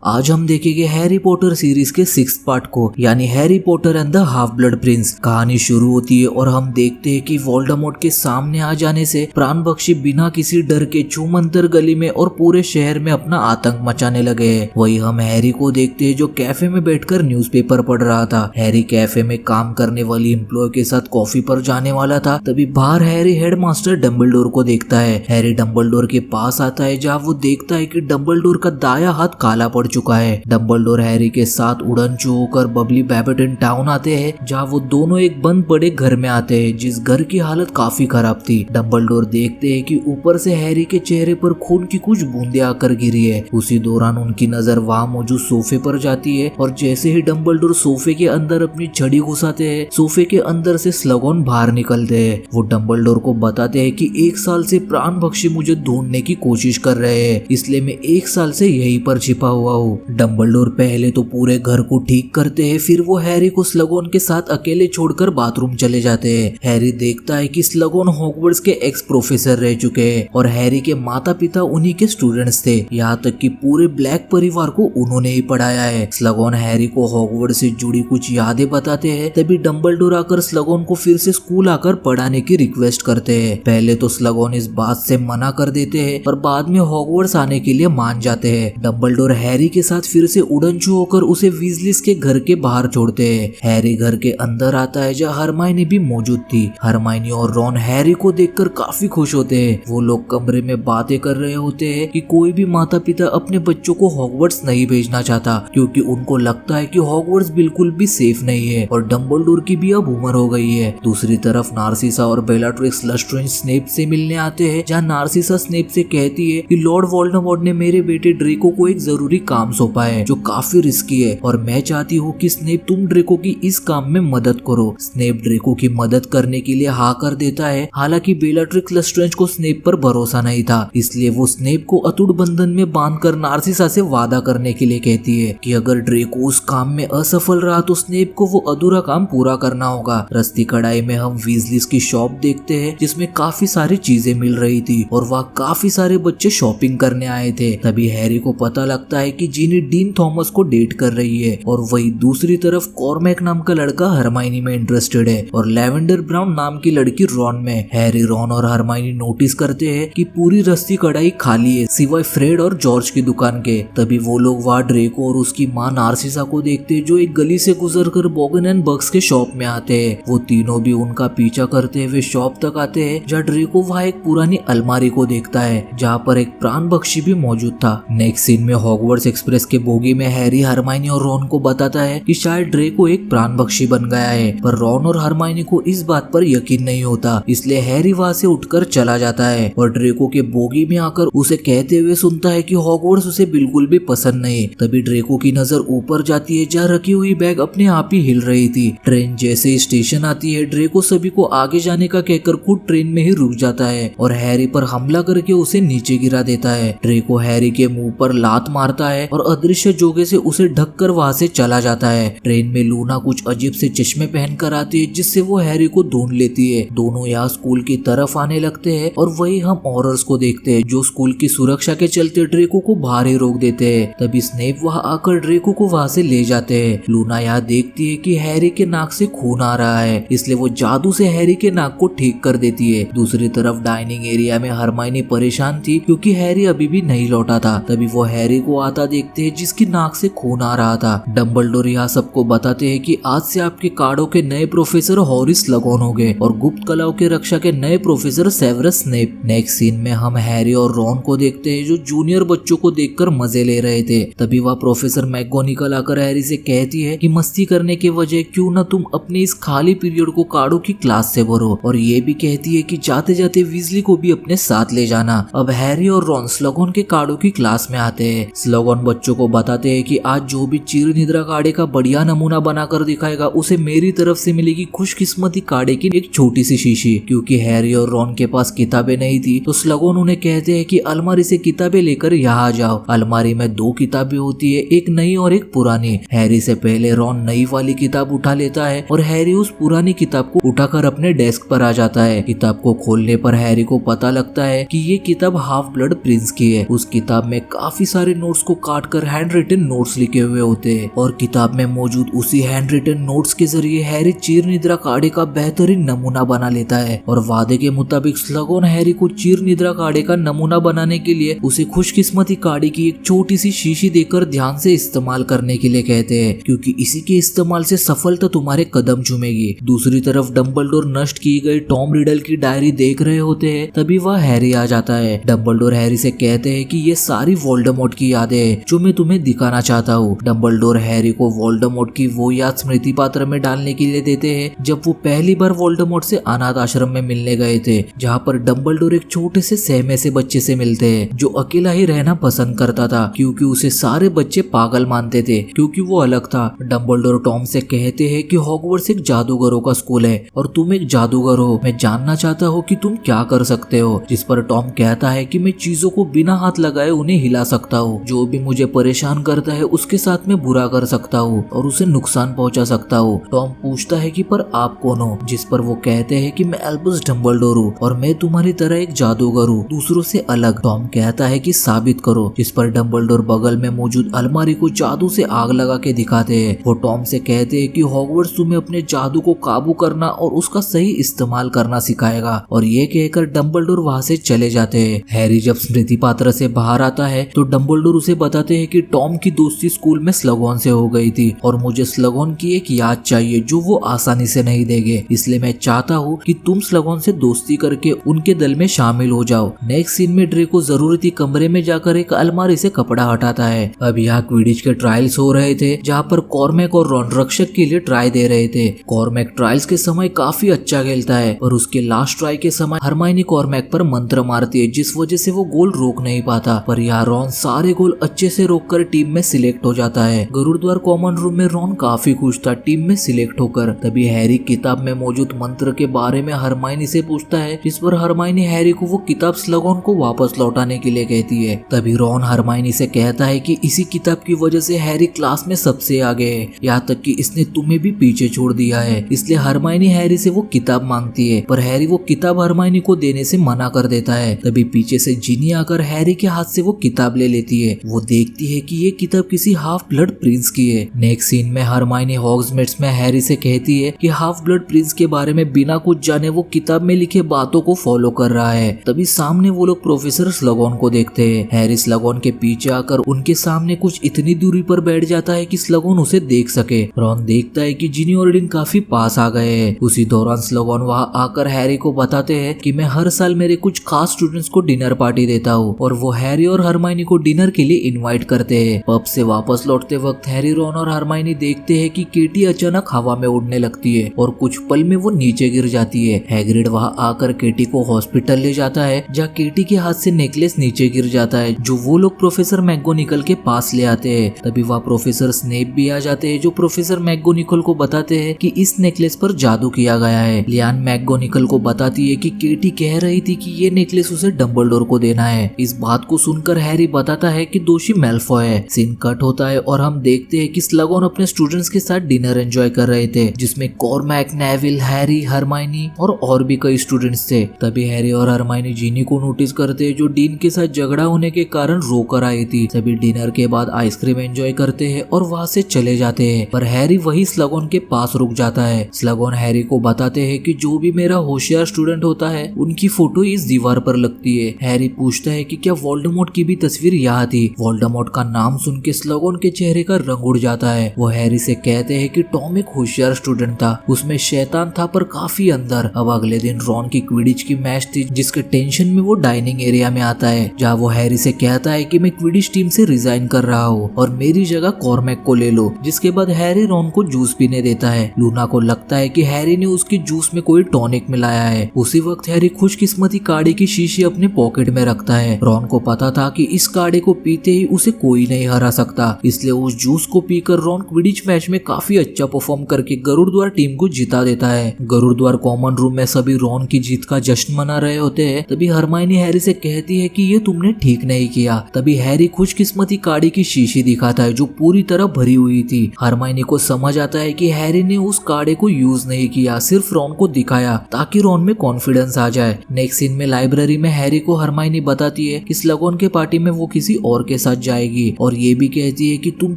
आज हम देखेंगे हैरी पॉटर सीरीज के 6th पार्ट को, यानी Harry Potter and the half blood Prince. कहानी शुरू होती है और हम देखते हैं कि वोल्डेमॉर्ट के सामने आ जाने से प्राणभक्षी बिना किसी डर के छूमंतर गली में और पूरे शहर में अपना आतंक मचाने लगे हैं। वही हम हैरी को देखते हैं जो कैफे में बैठकर न्यूज़पेपर पढ़ रहा था। हैरी कैफे में काम करने वाली एम्प्लॉय के साथ कॉफी पर जाने वाला था, तभी बाहर हैरी हेडमास्टर डंबलडोर को देखता है। हैरी डंबलडोर के पास आता है जहाँ वो देखता है कि डंबलडोर का दाया हाथ काला पड़ चुका है। डंबलडोर हैरी के साथ उड़नचू होकर बबली बैबर्टन टाउन आते हैं, जहाँ वो दोनों एक बंद पड़े घर में आते हैं जिस घर की हालत काफी खराब थी। डंबलडोर देखते हैं कि ऊपर से हैरी के चेहरे पर खून की कुछ बूंदें आकर गिरी है। उसी दौरान उनकी नजर वहाँ मौजूद सोफे पर जाती है और जैसे ही डंबलडोर सोफे के अंदर अपनी छड़ी घुसाते हैं, सोफे के अंदर से स्लगॉन बाहर निकलते हैं। वो डंबलडोर को बताते हैं कि 1 साल से प्राणभक्षी मुझे ढूंढने की कोशिश कर रहे हैं, इसलिए मैं 1 साल से यहीं पर छिपा हुआ हूँ। डंबलडोर पहले तो पूरे घर को ठीक करते हैं, फिर वो हैरी को स्लगॉन के साथ अकेले छोड़कर बाथरूम चले जाते हैं। हैरी देखता है कि स्लगॉन हॉगवर्ट्स के एक्स प्रोफेसर रह चुके हैं और हैरी के माता पिता उन्हीं के स्टूडेंट्स थे, यहाँ तक कि पूरे ब्लैक परिवार को उन्होंने ही पढ़ाया है। स्लगॉन हैरी को हॉगवर्ट्स से जुड़ी कुछ यादें बताते हैं, तभी डंबलडोर आकर स्लगॉन को फिर से स्कूल आकर पढ़ाने की रिक्वेस्ट करते हैं। पहले तो स्लगॉन इस बात से मना कर देते हैं, पर बाद में हॉगवर्ट्स आने के लिए मान जाते हैं। डंबलडोर हैरी के साथ फिर से उड़नचू होकर उसे वीजलिस के घर के बाहर छोड़ते हैं। हैरी घर के अंदर आता है जहाँ हरमाइनी भी मौजूद थी। हरमाइनी और रॉन हैरी को देखकर काफी खुश होते हैं। वो लोग कमरे में बातें कर रहे होते हैं कि कोई भी माता पिता अपने बच्चों को हॉगवर्ट्स नहीं भेजना चाहता, क्योंकि उनको लगता है कि हॉगवर्ट्स बिल्कुल भी सेफ नहीं है और डंबलडोर की भी अब उम्र हो गई है। दूसरी तरफ नार्सिसा और बेलाट्रिक्स लस्ट्रेंज स्नेप से मिलने आते हैं, जहाँ नार्सिसा स्नेप से कहती है कि लॉर्ड वोल्डेमॉर्ट ने मेरे बेटे ड्रेको को एक जरूरी काम सौंपा है जो काफी रिस्की है और मैं चाहती हूँ कि स्नेप तुम ड्रेको की इस काम में मदद करो। स्नेप ड्रेको की मदद करने के लिए हाँ कर देता है। हालांकि बेलाट्रिक्स लस्ट्रेंज को स्नेप पर भरोसा नहीं था, इसलिए वो स्नेप को अटूट बंधन में बांधकर नार्सिसा से वादा करने के लिए कहती है कि अगर ड्रेको उस काम में असफल रहा तो स्नेप को वो अधूरा काम पूरा करना होगा। रस्ती कढ़ाई में हम वीजलिस की शॉप देखते हैं जिसमें काफी सारी चीजें मिल रही थी और वहाँ काफी सारे बच्चे शॉपिंग करने आए थे। तभी हैरी को पता लगता है कि जीनी डीन थॉमस को डेट कर रही है और वही दूसरी तरफ कॉर्मैक नाम का लड़का हरमाइनी में इंटरेस्टेड है और लैवेंडर ब्राउन नाम की लड़की रॉन में। हैरी, रॉन और हरमाइनी नोटिस करते हैं कि पूरी रस्ती कढ़ाई खाली है सिवाय फ्रेड और जॉर्ज की दुकान के। तभी वो लोग वहाँ ड्रेको और उसकी माँ नार्सिसा को देखते हैं जो एक गली से गुजरकर बॉगन एंड बग्स के शॉप में आते हैं। वो तीनों भी उनका पीछा करते हुए शॉप तक आते हैं जहाँ ड्रेको वहाँ एक पुरानी अलमारी को देखता है जहाँ पर एक प्राणभक्षी भी मौजूद था। नेक्स्ट सीन में हॉगवर्ट्स एक्सप्रेस के बोगी में हैरी हरमाइनी और रॉन को बताता है कि शायद ड्रेको एक प्राणभक्षी बन गया है, पर रॉन और हरमाइनी को इस बात पर यकीन नहीं होता, इसलिए हैरी वहाँ से उठकर चला जाता है और ड्रेको के बोगी में आकर उसे कहते हुए सुनता है कि हॉगवर्ट्स उसे बिल्कुल भी पसंद नहीं। तभी ड्रेको की नजर ऊपर जाती है जहाँ रखी हुई बैग अपने आप ही हिल रही थी। ट्रेन जैसे ही स्टेशन आती है, ड्रेको सभी को आगे जाने का कहकर खुद ट्रेन में ही रुक जाता है और हैरी पर हमला करके उसे नीचे गिरा देता है। ड्रेको हैरी के मुंह पर लात मारता है और अदृश्य जोगे से उसे ढककर वहां से चला जाता है। ट्रेन में लूना कुछ अजीब से चश्मे पहनकर आती है जिससे वो हैरी को ढूंढ लेती है। दोनों यहाँ स्कूल की तरफ आने लगते हैं और वही हम ऑरर्स को देखते हैं जो स्कूल की सुरक्षा के चलते ड्रेको को बाहर ही रोक देते हैं। तभी स्नेप वहाँ आकर ड्रेको को वहाँ से ले जाते हैं। लूना यहाँ देखती है कि हैरी के नाक से खून आ रहा है, इसलिए वो जादू से हैरी के नाक को ठीक कर देती है। दूसरी तरफ डाइनिंग एरिया में हरमाइनी परेशान थी क्योंकि हैरी अभी भी नहीं लौटा था। तभी वो हैरी को आता देखते हैं जिसकी नाक से खून आ रहा था। डंबलडोर यहाँ सबको बताते हैं कि आज से आपके कार्डों के नए प्रोफेसर हॉरिस स्लगॉन हो गए और गुप्त कलाओं के रक्षा के नए professor Severus Snape. Next scene में हम हैरी और रॉन को देखते हैं जो जूनियर बच्चों को देखकर मजे ले रहे थे। तभी वह प्रोफेसर मैगोनिकल आकर हैरी से कहती है कि मस्ती करने के वजह क्यों न तुम अपने इस खाली पीरियड को कार्डों की क्लास से भरो, और ये भी कहती है कि जाते जाते वीजली को भी अपने साथ ले जाना। अब हैरी और रॉन स्लगॉन के कार्डों की क्लास में आते हैं। स्लगॉन बच्चों को बताते हैं कि आज जो भी चिर निद्रा काढ़े का बढ़िया नमूना बनाकर दिखाएगा उसे मेरी तरफ से मिलेगी खुशकिस्मती काढ़े की एक छोटी सी शीशी। क्योंकि हैरी और रॉन के पास किताबें नहीं थी तो स्लगॉन उन्हें कहते हैं कि अलमारी से किताबें लेकर यहाँ जाओ। अलमारी में 2 किताबें होती है, एक नई और एक पुरानी। हैरी से पहले रॉन नई वाली किताब उठा लेता है और हैरी उस पुरानी किताब को उठाकर अपने डेस्क पर आ जाता है। किताब को खोलने पर हैरी को पता लगता है कि ये किताब हाफ ब्लड प्रिंस की है। उस किताब में काफी सारे नोट्स को काट कर हैंड रिटन नोट्स लिखे हुए होते हैं और किताब में मौजूद उसी हैंड रिटन नोट्स के जरिए हैरी चीर निद्रा काढ़े का बेहतरीन नमूना बना लेता है और वादे के मुताबिक स्लगॉन हैरी को चीर निद्रा काढ़े का नमूना बनाने के लिए उसे खुशकिस्मती काढ़े की एक छोटी सी शीशी देकर ध्यान से इस्तेमाल करने के लिए कहते हैं, क्योंकि इसी के इस्तेमाल से सफलता तुम्हारे कदम चूमेगी। दूसरी तरफ डंबलडोर नष्ट की गई टॉम रिडल की डायरी देख रहे होते हैं, तभी वह हैरी आ जाता है। डंबलडोर हैरी से कहते हैं कि ये सारी वोल्डेमॉर्ट की यादें हैं जो मैं तुम्हें दिखाना चाहता हूँ। डंबलडोर हैरी को वोल्डेमॉर्ट की वो याद स्मृति पात्र में डालने के लिए देते हैं जब वो पहली बार वोल्डेमॉर्ट से अनाथ आश्रम में मिलने गए थे, जहाँ पर डंबलडोर एक छोटे से सहमे से बच्चे से मिलते हैं जो अकेला ही रहना पसंद करता था क्योंकि उसे सारे बच्चे पागल मानते थे क्योंकि वो अलग था। डंबलडोर टॉम से कहते हैं कि हॉगवर्ट्स एक जादूगरों का स्कूल है और तुम एक जादूगर हो, मैं जानना चाहता हूँ कि तुम क्या कर सकते हो। जिस पर टॉम कहता है कि मैं चीजों को बिना हाथ लगाए उन्हें हिला सकता हूँ, जो भी मुझे परेशान करता है उसके साथ में बुरा कर सकता हूँ और उसे नुकसान पहुँचा सकता हूँ। टॉम पूछता है कि पर आप कौन हो, जिस पर वो कहते हैं कि मैं अल्बस डंबलडोर हूँ और मैं तुम्हारी तरह एक जादूगर हूँ, दूसरों से अलग। टॉम कहता है कि साबित करो, जिस पर डंबलडोर बगल में मौजूद अलमारी को जादू से आग लगा के दिखाते हैं। वो टॉम से कहते हैं कि हॉगवर्ट्स तुम्हें अपने जादू को काबू करना और उसका सही इस्तेमाल करना सिखाएगा और ये कहकर डंबलडोर वहाँ से चले जाते हैं। हैरी जब स्मृति पात्र से बाहर आता है तो डंबलडोर उसे बताते हैं कि टॉम की दोस्ती स्कूल में स्लगॉन से हो गई थी और मुझे स्लगॉन की एक याद चाहिए जो वो आसानी से नहीं देंगे, इसलिए मैं चाहता हूँ कि तुम स्लगॉन से दोस्ती करके उनके दल में शामिल हो जाओ। नेक्स्ट सीन में ड्रेको जरूरती कमरे में जाकर एक अलमारी से कपड़ा हटाता है। अब यहाँ क्विडिच के ट्रायल्स हो रहे थे जहाँ पर कॉर्मैक और रॉन रक्षक के लिए ट्राई दे रहे थे। कॉर्मैक ट्रायल्स के समय काफी अच्छा खेलता है और उसके लास्ट ट्राई के समय हरमाइनी कॉर्मैक पर मंत्र मारती है जिस वजह से वो गोल रोक नहीं पाता, पर यहाँ रॉन सारे गोल अच्छे से रोककर टीम में सिलेक्ट हो जाता है। गुरुद्वार कॉमन रूम में रॉन काफी खुश था टीम में सिलेक्ट होकर। तभी हैरी किताब में मौजूद मंत्र के बारे में हरमाइनी से पूछता है, जिस पर हरमाइनी हैरी को वो किताब स्लगॉन को वापस लौटाने के लिए कहती है। तभी रॉन हरमाइनी से कहता है कि इसी किताब की वजह से हैरी क्लास में सबसे आगे है, यहाँ तक कि इसने तुम्हें भी पीछे छोड़ दिया है, इसलिए हरमाइनी हैरी से वो किताब मांगती है, पर हैरी वो किताब हरमाइनी को देने से मना कर देता है। तभी पीछे से जिनी आकर हैरी के हाथ से वो किताब ले लेती है। वो देखती है कि ये किताब किसी हाफ ब्लड प्रिंस की है। नेक्स्ट सीन में हरमाइनी हॉग्समीड्स में हैरी से कहती है कि हाफ ब्लड प्रिंस के बारे में बिना कुछ जाने वो किताब में लिखे बातों को फॉलो कर रहा है। तभी सामने वो लोग प्रोफेसर स्लगॉन को देखते हैं। हैरी स्लगॉन के पीछे आकर उनके सामने कुछ इतनी दूरी पर बैठ जाता है कि स्लगॉन उसे देख सके। रॉन देखता है कि जिनी और डिन काफी पास आ गए हैं। उसी दौरान स्लगॉन वहाँ आकर हैरी को बताते हैं कि मैं हर साल मेरे कुछ खास स्टूडेंट्स को डिनर पार्टी देता हूँ और वो हैरी और हरमाइनी को डिनर के लिए इनवाइट करते हैं। पब से वापस लौटते वक्त हैरी, रॉन और हरमाइनी देखते हैं कि केटी अचानक हवा में उड़ने लगती है और कुछ पल में वो नीचे गिर जाती है। हैग्रिड वहाँ आकर केटी को हॉस्पिटल ले जाता है जहाँ केटी के हाथ से नेकलेस नीचे गिर जाता है जो वो लोग प्रोफेसर मैकगोनिकल के पास ले आते हैं। तभी वहाँ प्रोफेसर स्नेप भी आ जाते हैं जो प्रोफेसर मैकगोनिकल को बताते हैं कि इस नेकलेस पर जादू किया गया है। लियान मैकगोनिकल को बताती है कि केटी कह रही थी कि ये नेकलेस उसे डंबलडोर को देना है। इस बात को सुनकर हैरी बताता है कि दोषी मैल्फॉय है। सीन कट होता है और हम देखते हैं कि स्लगॉन अपने स्टूडेंट्स के साथ डिनर एंजॉय कर रहे थे जिसमें कॉर्मैक, नेविल, हैरी, हरमाइनी और भी कई स्टूडेंट्स थे। तभी हैरी और हरमाइनी जिनी को नोटिस करते हैं जो डीन के साथ झगड़ा होने के कारण रोकर आई थी। सभी डिनर के बाद आइसक्रीम एंजॉय करते हैं और वहाँ से चले जाते हैं, पर हैरी वही स्लगॉन के पास रुक जाता है। स्लगॉन हैरी को बताते हैं कि जो भी मेरा होशियार स्टूडेंट होता है उनकी फोटो इस दीवार पर लगती है। हैरी पूछता है कि क्या वोल्डेमॉर्ट की भी तस्वीर यहाँ थी। वोल्डेमॉर्ट का नाम सुन के स्लगॉन के चेहरे का रंग उड़ जाता है। वो हैरी से कहते हैं कि टॉम एक होशियार स्टूडेंट था, उसमें शैतान था पर काफी अंदर। अब अगले दिन रॉन की क्विडिच की मैच थी जिसके टेंशन में वो डाइनिंग एरिया में आता है जहाँ वो हैरी से कहता है कि मैं क्विडिच टीम से रिजाइन कर रहा हूँ और मेरी जगह कॉर्मैक को ले लो। जिसके बाद हैरी रॉन को जूस पीने देता है। लूना को लगता है कि हैरी ने उसके जूस में कोई टॉनिक मिलाया है। उसी वक्त हैरी खुशकिस्मती काढ़े की शीशी अपने पॉकेट में रखता है। रॉन को पता था कि इस काढ़े को पीते ही उसे कोई नहीं हरा सकता, इसलिए उस जूस को पीकर रॉन क्विडिच मैच में काफी अच्छा परफॉर्म करके गरुड़द्वार टीम को जिता देता है। गरुड़द्वार कॉमन रूम में सभी रॉन की जीत का जश्न मना रहे होते हैं। तभी हरमाइनी हैरी से कहती है कि ये तुमने ठीक नहीं किया। तभी हैरी खुशकिस्मती काढ़े की शीशी दिखाता है जो पूरी तरह भरी हुई थी। हरमाइनी को समझ आता है कि हैरी ने उस काढ़े को यूज नहीं किया, सिर्फ रॉन को दिखाया ताकि रॉन में कॉन्फिडेंस आ जाए। नेक्स्ट सीन में लाइब्रेरी में हैरी को हरमाइनी बताती है कि स्लगॉन के पार्टी में वो किसी और के साथ साथ जाएगी और ये भी कहती है कि तुम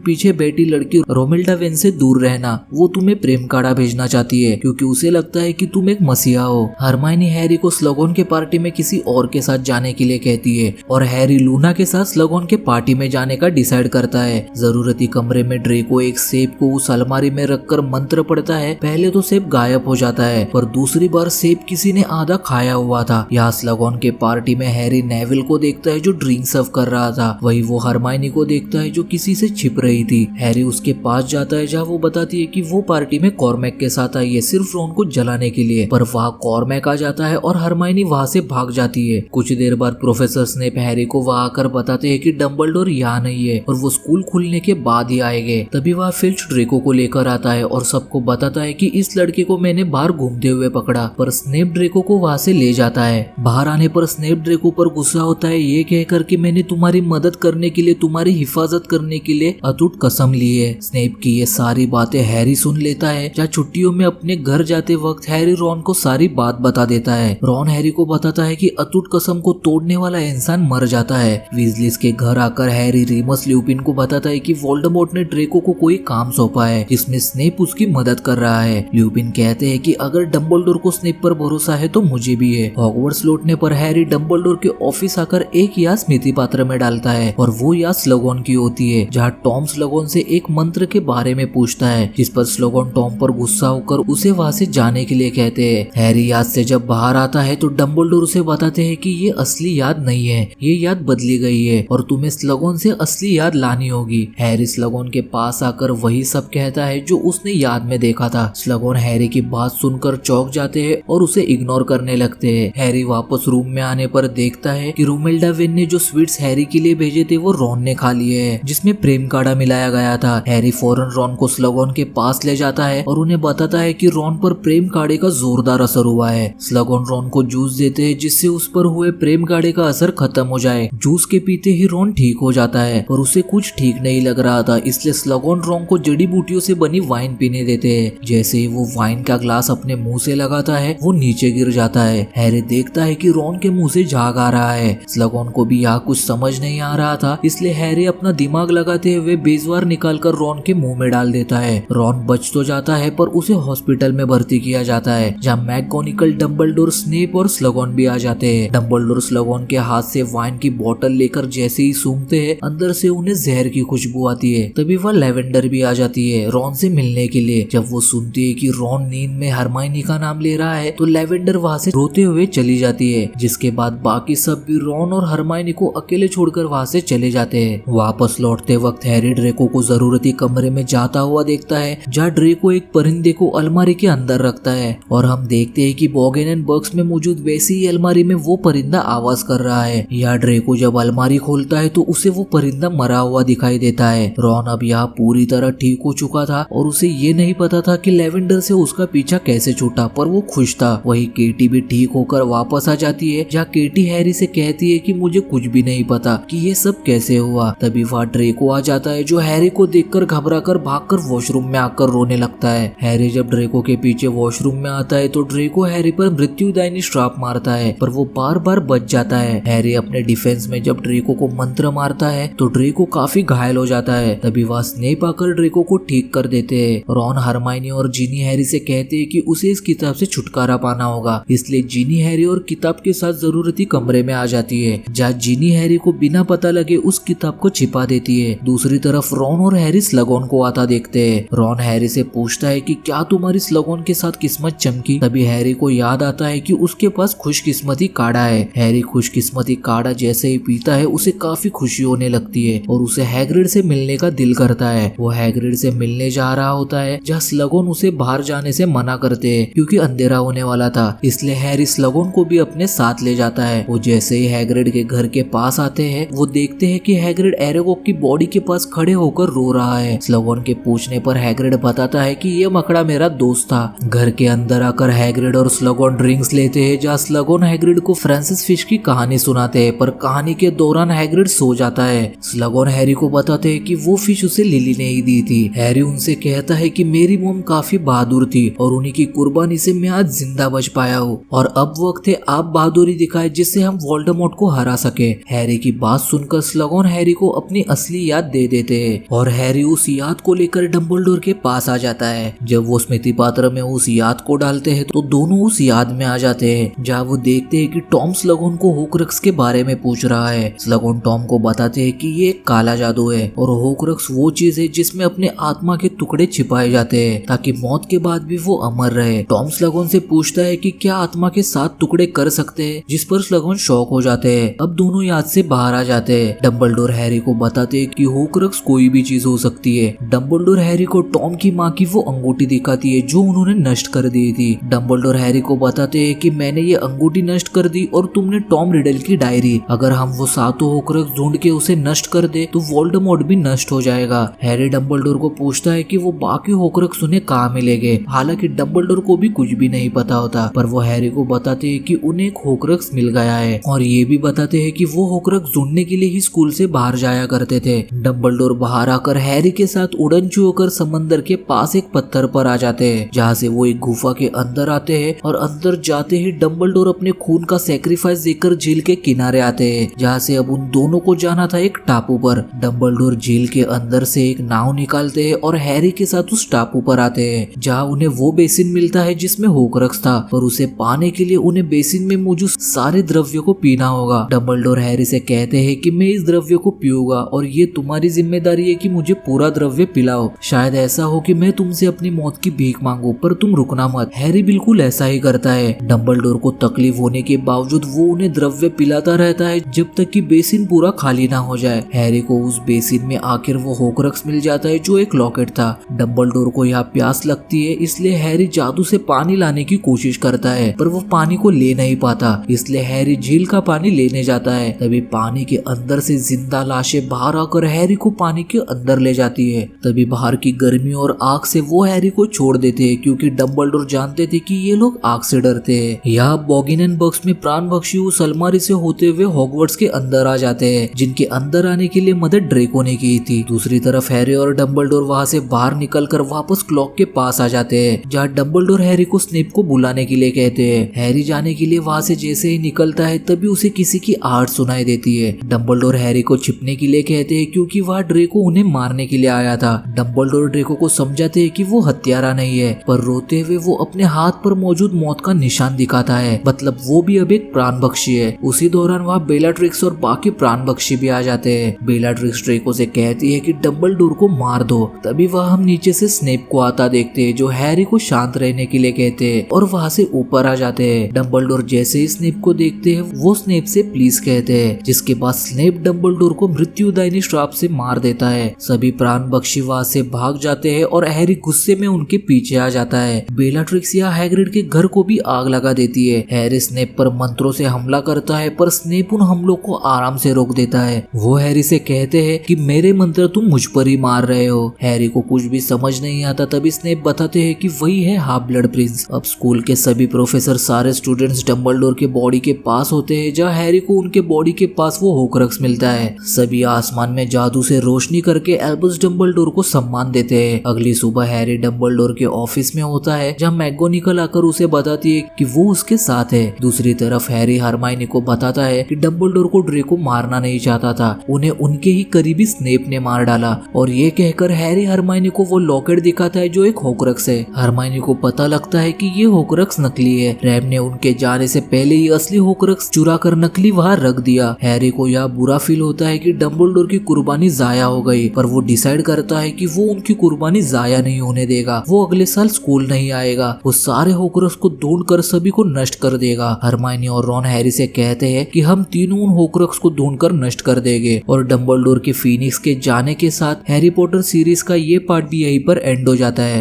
पीछे बैठी लड़की रोमेल्डा वेन से दूर रहना, वो तुम्हें प्रेम कार्ड भेजना चाहती है क्योंकि उसे लगता है कि तुम एक मसीहा हो। हरमाइनी हैरी को स्लगॉन के पार्टी में किसी और के साथ जाने के लिए कहती है और हैरी लूना के साथ स्लगॉन के पार्टी में जाने का डिसाइड करता है। जरूरती कमरे में ड्रेको एक सेब को उस अलमारी में रखकर मंत्र पढ़ता है। पहले तो सेब गायब हो जाता है पर दूसरी बार सेब किसी ने आधा खाया हुआ था। यहाँ स्लगॉन के पार्टी में हैरी नेविल को देखता है जो ड्रिंक सर्व कर रहा था, वही वो हरमाइनी को देखता है जो किसी से छिप रही थी। हैरी उसके पास जाता है जहाँ वो बताती है कि वो पार्टी में कॉर्मैक के साथ आई है सिर्फ रॉन को जलाने के लिए, पर वहाँ कॉर्मैक आ जाता है और हरमाइनी वहाँ से भाग जाती है। कुछ देर बाद प्रोफेसर स्नेप हैरी को वहाँ आकर बताते हैं कि डंबलडोर यहाँ नहीं है और वो स्कूल खुलने के बाद ही आएंगे। तभी वहाँ फिल्च ड्रेको को लेकर आता है और सबको बताता है कि इस लड़के को मैंने बाहर घूमते हुए पकड़ा, पर स्नेप ड्रेको को वहाँ से ले जाता है। बाहर आने पर स्नेप ड्रेको पर गुस्सा होता है ये कहकर कि मैंने तुम्हारी मदद करने के लिए, तुम्हारी हिफाजत करने के लिए अटूट कसम ली है। स्नेप की ये सारी बातें हैरी सुन लेता है। जहाँ छुट्टियों में अपने घर जाते वक्त हैरी रॉन को सारी बात बता देता है। रॉन हैरी को बताता है कि अटूट कसम को तोड़ने वाला इंसान मर जाता है। वीजलीज के घर आकर हैरी रीमस ल्यूपिन को बताता है कि वोल्डेमॉर्ट ने ड्रेको को कोई काम सौंपा है जिसमें स्नेप उसकी मदद कर रहा है। ल्यूपिन कहते हैं कि अगर डंबलडोर को स्नेप पर भरोसा है तो मुझे भी है। हॉगवर्ट्स लौटने पर हैरी डंबलडोर के ऑफिस आकर एक याद स्मृति पात्र में डालता है और वो याद स्लगॉन की होती है, जहाँ टॉम स्लगॉन से एक मंत्र के बारे में पूछता है जिस पर स्लगॉन टॉम पर गुस्सा होकर उसे वहाँ से जाने के लिए कहते हैं। हैरी याद से जब बाहर आता है तो डंबलडोर उसे बताते हैं कि ये असली याद नहीं है, ये याद बदली गई है और तुम्हें स्लगॉन से असली याद लानी होगी। हैरी स्लगॉन के पास आकर वही सब कहता है जो उसने याद में देखा था। स्लगॉन हैरी की बात सुनकर चौंक जाते हैं और उसे इग्नोर करने लगते हैं। हैरी वापस रूम में आने पर देखता है कि रोमेल्डा वेन ने जो स्वीट्स हैरी के लिए भेजे थे वो रॉन ने खा लिए हैं, जिसमें प्रेम काढ़ा मिलाया गया था। हैरी फौरन रॉन को स्लगॉन के पास ले जाता है और उन्हें बताता है कि रॉन पर प्रेम काढ़े का जोरदार असर हुआ है। स्लगॉन रॉन को जूस देते हैं जिससे उस पर हुए प्रेम काढ़े का असर खत्म हो जाए। जूस के पीते ही रॉन ठीक हो जाता है पर उसे कुछ ठीक नहीं लग रहा था, इसलिए स्लगॉन रॉन को जड़ी बूटियों से बनी वाइन पीने देते हैं। जैसे ही वो वाइन का ग्लास अपने मुंह से लगाता है वो नीचे गिर जाता है। हैरी देखता है कि रॉन के मुंह से झाग आ रहा है। स्लगॉन को भी यहाँ कुछ समझ नहीं आ रहा था, इसलिए हैरी अपना दिमाग लगाते हुए बेजवार निकालकर रॉन के मुंह में डाल देता है। रॉन बच तो जाता है पर उसे हॉस्पिटल में भर्ती किया जाता है, जहाँ मैकगोनिकल, डंबलडोर, स्नेप और स्लगॉन भी आ जाते हैं। डंबलडोर स्लगॉन के हाथ से वाइन की बोतल लेकर जैसे ही सूंघते हैं अंदर से उन्हें जहर की खुशबू आती है। तभी वह लेवेंडर भी आ जाती है रॉन से मिलने के लिए। जब वो सुनती है कि रॉन नींद में हरमाइनी का नाम ले रहा है तो लेवेंडर वहाँ से रोते हुए चली जाती है, जिसके बाद बाकी सब भी रॉन और हरमाइनी को अकेले छोड़कर वहाँ से चले जाते हैं। वापस लौटते वक्त हैरी ड्रेको को जरूरती कमरे में जाता हुआ देखता है, जहाँ ड्रेको एक परिंदे को अलमारी के अंदर रखता है और हम देखते हैं कि बॉगन एंड बर्ग्स में मौजूद वैसी ही अलमारी में वो परिंदा आवाज कर रहा है। यहाँ ड्रेको जब अलमारी खोलता है तो उसे वो परिंदा मरा हुआ दिखाई देता है। रॉन अब यहाँ पूरी तरह ठीक हो चुका था और उसे ये नहीं पता था कि लेवेंडर से उसका पीछा कैसे छूटा, पर वो खुश था। वही केटी भी ठीक होकर वापस आ जाती है, जहाँ केटी हैरी से कहती है कि मुझे कुछ भी नहीं पता कि ये सब कैसे हुआ। तभी वहाँ ड्रेको आ जाता है जो हैरी को देखकर घबराकर भागकर वॉशरूम में आकर रोने लगता है। हैरी जब ड्रेको के पीछे वॉशरूम में आता है तो ड्रेको हैरी पर मृत्युदायिनी श्राप मारता है, पर वो बार बार बच जाता है। हैरी अपने डिफेंस में जब ड्रेको को मंत्र मारता है तो ड्रेको काफी घायल हो जाता है। तभी वहाँ स्नेप आकर ड्रेको को ठीक कर देते हैं। रॉन, हरमाइनी और जीनी हैरी से कहते हैं कि उसे इस किताब से छुटकारा पाना होगा, इसलिए जीनी हैरी और किताब के साथ जरूरती कमरे में आ जाती है, जहाँ जीनी हैरी को बिना पता लगे उस किताब को छिपा देती है। दूसरी तरफ रॉन और हैरी स्लगॉन को आता देखते हैं। रॉन हैरी से पूछता है कि क्या तुम्हारी स्लगॉन के साथ किस्मत चमकी? तभी हैरी को याद आता है कि उसके पास खुशकिस्मती काढ़ा है। हैरी खुशकिस्मती काढ़ा जैसे ही पीता है उसे काफी खुशी होने लगती है और उसे हैग्रिड से मिलने का दिल करता है। वो हैग्रिड से मिलने जा रहा होता है, जहाँ स्लगॉन उसे बाहर जाने से मना करते हैं क्योंकि अंधेरा होने वाला था, इसलिए हैरी स्लगॉन को भी अपने साथ ले जाता है। वो जैसे ही हैग्रिड के घर के पास आते हैं वो देखते हैं कि हैग्रिड एरेगॉग की बॉडी के पास खड़े होकर रो रहा है। स्लगॉन के पूछने पर हैग्रिड बताता है कि ये मकड़ा मेरा दोस्त था। घर के अंदर आकर हैग्रिड और स्लगॉन ड्रिंक्स लेते हैं, जहाँ स्लगॉन हैग्रिड को फ्रांसिस फिश की कहानी सुनाते हैं, पर कहानी के दौरान हैग्रिड सो जाता है। स्लगॉन हैरी को बताते हैं कि वो फिश उसे लिली ने ही दी थी। हैरी उनसे कहता है कि मेरी मॉम काफी बहादुर थी और उन्हीं की कुर्बानी से मैं आज जिंदा बच पाया हूँ और अब वक्त है आप बहादुरी दिखाए जिससे हम वोल्डेमॉर्ट को हरा सके। हैरी की बात सुनकर स्लगॉन स्लगॉन हैरी को अपनी असली याद दे देते हैं और हैरी उस याद को लेकर डंबलडोर के पास आ जाता है। जब वो स्मृति पात्र में उस याद को डालते हैं तो दोनों उस याद में आ जाते हैं जहाँ वो देखते हैं कि टॉम स्लगॉन को होक्रक्स के बारे में पूछ रहा है। स्लगॉन टॉम को बताते हैं कि ये एक काला जादू है और होक्रक्स वो चीज है जिसमें अपने आत्मा के टुकड़े छिपाए जाते हैं ताकि मौत के बाद भी वो अमर रहे। टॉम स्लगॉन से पूछता है कि क्या आत्मा के 7 टुकड़े कर सकते हैं, जिस पर स्लगॉन शॉक हो जाते हैं। अब दोनों याद से बाहर आ जाते हैं। डंबलडोर हैरी को बताते हैं कि होक्रक्स कोई भी चीज हो सकती है। डंबलडोर हैरी को टॉम की माँ की वो अंगूठी दिखाती है जो उन्होंने नष्ट कर दी थी। डंबलडोर हैरी को बताते हैं कि मैंने ये अंगूठी नष्ट कर दी और तुमने टॉम रिडल की डायरी। अगर हम वो 7 होक्रक्स ढूंढ के उसे नष्ट कर दे तो वोल्डेमॉर्ट भी नष्ट हो जाएगा। हैरी डंबलडोर को पूछता है कि वो बाकी होक्रक्स उन्हें कहाँ मिलेंगे। हालांकि डंबलडोर को भी कुछ भी नहीं पता होता, पर वो हैरी को बताते हैं कि उन्हें एक होक्रक्स मिल गया है और ये भी बताते हैं कि वो होक्रक्स ढूंढने के लिए ही स्कूल से बाहर जाया करते थे। डंबलडोर बाहर आकर हैरी के साथ उड़नचू होकर समंदर के पास एक पत्थर पर आ जाते हैं जहाँ से वो एक गुफा के अंदर आते हैं और अंदर जाते ही डंबलडोर अपने खून का सैक्रिफाइस देकर झील के किनारे आते हैं जहाँ से अब उन दोनों को जाना था एक टापू पर। डंबलडोर झील के अंदर से एक नाव निकालते हैं और हैरी के साथ उस टापू पर आते हैं जहाँ उन्हें वो बेसिन मिलता है जिसमें होक्रक्स था, पर उसे पाने के लिए उन्हें बेसिन में मौजूद सारे द्रव्यों को पीना होगा। डंबलडोर हैरी से कहते हैं कि मैं इस द्रव्य को पीऊंगा और ये तुम्हारी जिम्मेदारी है कि मुझे पूरा द्रव्य पिलाओ। शायद ऐसा हो कि मैं तुमसे अपनी मौत की भीख मांगू, पर तुम रुकना मत। हैरी बिल्कुल ऐसा ही करता है। डंबलडोर को तकलीफ होने के बावजूद वो उन्हें द्रव्य पिलाता रहता है जब तक कि बेसिन पूरा खाली ना हो जाए। हैरी को उस बेसिन में आखिर वो होक्रक्स मिल जाता है जो एक लॉकेट था। डंबलडोर को यहाँ प्यास लगती है, इसलिए हैरी जादू से पानी लाने की कोशिश करता है, पर वो पानी को ले नहीं पाता। इसलिए हैरी झील का पानी लेने जाता है। तभी पानी के अंदर से जिंदा लाशें बाहर आकर हैरी को पानी के अंदर ले जाती है। तभी बाहर की गर्मी और आग से वो हैरी को छोड़ देते हैं क्योंकि डंबलडोर जानते थे कि ये लोग आग से डरते हैं। यहाँ बॉगिन एंड बग्स में प्राणभक्षी उस अलमारी से होते हुए हॉगवर्ट्स के अंदर आ जाते हैं जिनके अंदर आने के लिए मदद ड्रेको ने की थी। दूसरी तरफ हैरी और डंबलडोर वहाँ से बाहर निकलकर वापस क्लॉक के पास आ जाते हैं जहाँ डंबलडोर हैरी को स्नेप को बुलाने के लिए कहते हैं। हैरी जाने के लिए वहाँ से जैसे ही निकलता है तभी उसे किसी की आहट सुनाई देती है। डंबलडोर हैरी को छिपने के लिए कहते हैं क्योंकि वहाँ ड्रेको उन्हें मारने के लिए आया था। डंबलडोर ड्रेको को समझाते हैं कि वो हत्यारा नहीं है, पर रोते हुए वो अपने हाथ पर मौजूद मौत का निशान दिखाता है, मतलब वो भी अब एक प्राणभक्षी है। उसी दौरान वहाँ बेलाट्रिक्स और बाकी प्राणभक्षी भी आ जाते हैं। बेलाट्रिक्स ड्रेको से कहती है कि डंबलडोर को मार दो। तभी वह हम नीचे से स्नेप को आता देखते हैं जो हैरी को शांत रहने के लिए कहते हैं और वहाँ से ऊपर आ जाते हैं। डंबलडोर जैसे ही स्नेप को देखते हैं वो स्नेप से प्लीज कहते हैं, जिसके बाद स्नेप डंबलडोर को मृत्युदायिनी श्राप से मार देता है। सभी प्राणभक्षी वहाँ से भाग जाते हैं और हैरी गुस्से में उनके पीछे आ जाता है। बेलाट्रिक्स या हैग्रिड के घर को भी आग लगा देती है। हैरी स्नेप पर मंत्रों से हमला करता है, पर स्नेप उन हमलों को आराम से रोक देता है। वो हैरी से कहते हैं कि मेरे मंत्र तुम मुझ पर ही मार रहे हो। हैरी को कुछ भी समझ नहीं आता। तभी स्नेप बताते हैं कि वही है हाफ ब्लड प्रिंस। अब स्कूल के सभी प्रोफेसर सारे स्टूडेंट्स डंबलडोर के बॉडी के पास होते हैं जहाँ हैरी को उनके बॉडी के पास वो होक्रक्स मिलता है। सभी आसमान में जादू से रोशनी करके एल्बस डंबलडोर को सम्मान देते हैं। अगली सुबह हैरी डंबलडोर के ऑफिस में होता है जहाँ मैगोनिकल आकर उसे बताती है कि वो उसके साथ है। दूसरी तरफ हैरी हरमाइनी को बताता है कि डंबलडोर को ड्रेको मारना नहीं चाहता था, उन्हें उनके ही करीबी स्नेप ने मार डाला। और ये कहकर हैरी हरमाइनी को वो लॉकेट दिखाता है जो एक होक्रक्स है। हरमाइनी को पता लगता है कि ये होक्रक्स नकली है। रैम ने उनके जाने से पहले ही असली होक्रक्स चुरा कर नकली वहाँ रख दिया। हैरी को यह बुरा फील होता है कि डंबलडोर की कुर्बानी जाया हो गई, पर वो डिसाइड करता है कि वो उनकी कुर्बानी जाया नहीं होने देगा। वो अगले साल स्कूल नहीं आएगा। वो सारे होक्रक्स को ढूंढकर सभी को नष्ट कर देगा। हरमाइनी और रॉन हैरी से कहते हैं कि हम तीनों उन होक्रक्स को ढूंढकर नष्ट कर देंगे। और डंबलडोर के फीनिक्स के जाने के साथ हैरी पॉटर सीरीज का ये पार्ट भी यहीं पर एंड हो जाता है।